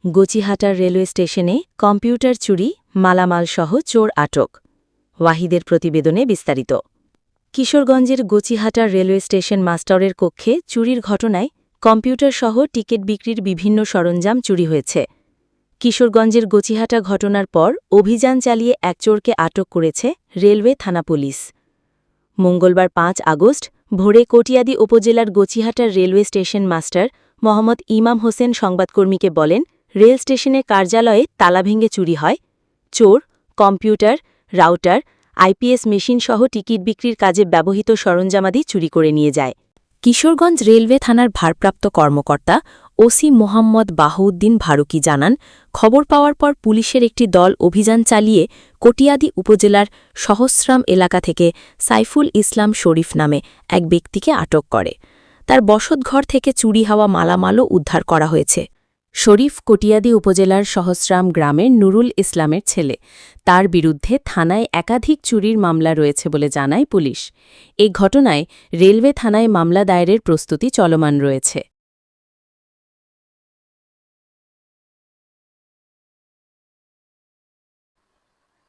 গচিহাটার railway স্টেশনে computer চুরি, মালামালসহ চোর আটক। ওয়াহিদের প্রতিবেদনে বিস্তারিত। কিশোরগঞ্জের গচিহাটার রেলওয়ে স্টেশন মাস্টারের কক্ষে চুরির ঘটনায় কম্পিউটারসহ টিকিট বিক্রির বিভিন্ন সরঞ্জাম চুরি হয়েছে। কিশোরগঞ্জের গচিহাটা ঘটনার পর অভিযান চালিয়ে এক চোরকে আটক করেছে রেলওয়ে থানা পুলিশ। মঙ্গলবার ৫ আগস্ট ভোরে কটিয়াদী উপজেলার গচিহাটার রেলওয়ে স্টেশন মাস্টার মোহাম্মদ ইমাম হোসেন সংবাদকর্মীকে বলেন, রেল স্টেশনের কার্যালয়ে তালা ভেঙে চুরি হয়। চোর কম্পিউটার, রাউটার, আইপিএস মেশিনসহ টিকিট বিক্রির কাজে ব্যবহৃত সরঞ্জামাদি চুরি করে নিয়ে যায়। কিশোরগঞ্জ রেলওয়ে থানার ভারপ্রাপ্ত কর্মকর্তা ওসি মোহাম্মদ বাহাউদ্দিন ফারুকী জানান, খবর পাওয়ার পর পুলিশের একটি দল অভিযান চালিয়ে কটিয়াদী উপজেলার সহস্রাম এলাকা থেকে সাইফুল ইসলাম শরীফ নামে এক ব্যক্তিকে আটক করে। তার বসতঘর থেকে চুরি হওয়া মালামালও উদ্ধার করা হয়েছে। শরীফ কটিয়াদী উপজেলার সহস্রাম গ্রামের নুরুল ইসলামের ছেলে। তার বিরুদ্ধে থানায় একাধিক চুরির মামলা রয়েছে বলে জানায় পুলিশ। এ ঘটনায় রেলওয়ে থানায় মামলা দায়েরের প্রস্তুতি চলমান রয়েছে।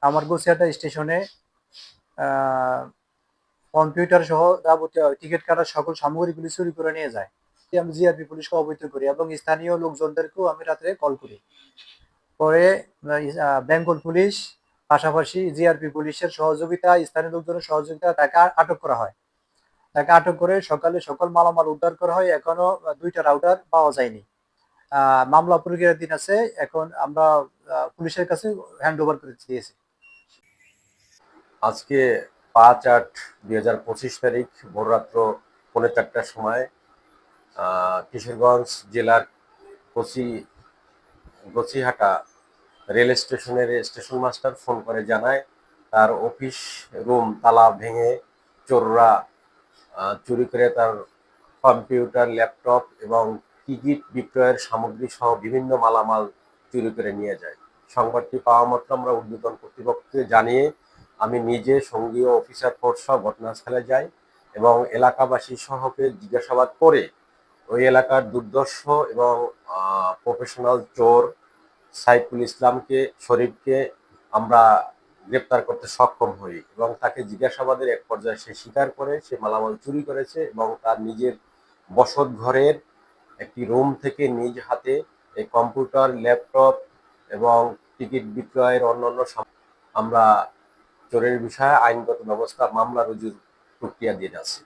আমার গছিয়াটা স্টেশনে কম্পিউটার সহ যাবতীয় টিকিট কাটার সকল সামগ্রীগুলি চুরি করে নিয়ে যায়। আমি জিআরপি পুলিশকে অবহিত করি এবং স্থানীয় লোকজনদেরকেও আমি রাত্রে কল করি। পরে বেঙ্গল পুলিশ পাশাপাশি জিআরপি পুলিশের সহযোগিতা, স্থানীয় লোকজনের সহযোগিতা তাকে আটক করা হয়। তাকে আটক করে সকালে সকল মালামাল উদ্ধার করা হয়। এখনো ২টা রাউটার পাওয়া যায়নি। মামলা প্রক্রিয়াধীন আছে। এখন আমরা পুলিশের কাছে হ্যান্ড ওভার করে দিয়েছি। আজকে ৫-৮-২০২৫ তারিখ ভোররাত্র ৪:৩০টার সময় কিশোরগঞ্জ জেলার গছিহাটা রেল স্টেশনের স্টেশন মাস্টার ফোন করে জানায় তার অফিস রুম তালা ভেঙে চোররা চুরি করে তার কম্পিউটার, ল্যাপটপ এবং টিকিট বিক্রয়ের সামগ্রী সহ বিভিন্ন মালামাল চুরি করে নিয়ে যায়। সংবাদটি পাওয়া মাত্র আমরা ঊর্ধ্বতন কর্তৃপক্ষকে জানিয়ে আমি নিজে সঙ্গীয় অফিসার ফোর্স সহ ঘটনাস্থলে যাই এবং এলাকাবাসী সহকে জিজ্ঞাসাবাদ করে ওই এলাকার দুর্ধর্ষ এবং প্রফেশনাল চোর সাইফুল ইসলামকে, শরীফকে আমরা গ্রেপ্তার করতে সক্ষম হই এবং তাকে জিজ্ঞাসাবাদের এক পর্যায়ে সে স্বীকার করে সে মালামাল চুরি করেছে এবং তার নিজের বসত ঘরের একটি রুম থেকে নিজ হাতে এই কম্পিউটার, ল্যাপটপ এবং টিকিট বিক্রয়ের অন্যান্য আমরা চোরের বিষয়ে আইনগত ব্যবস্থা মামলা রুজুর প্রক্রিয়া দিয়ে যাচ্ছি।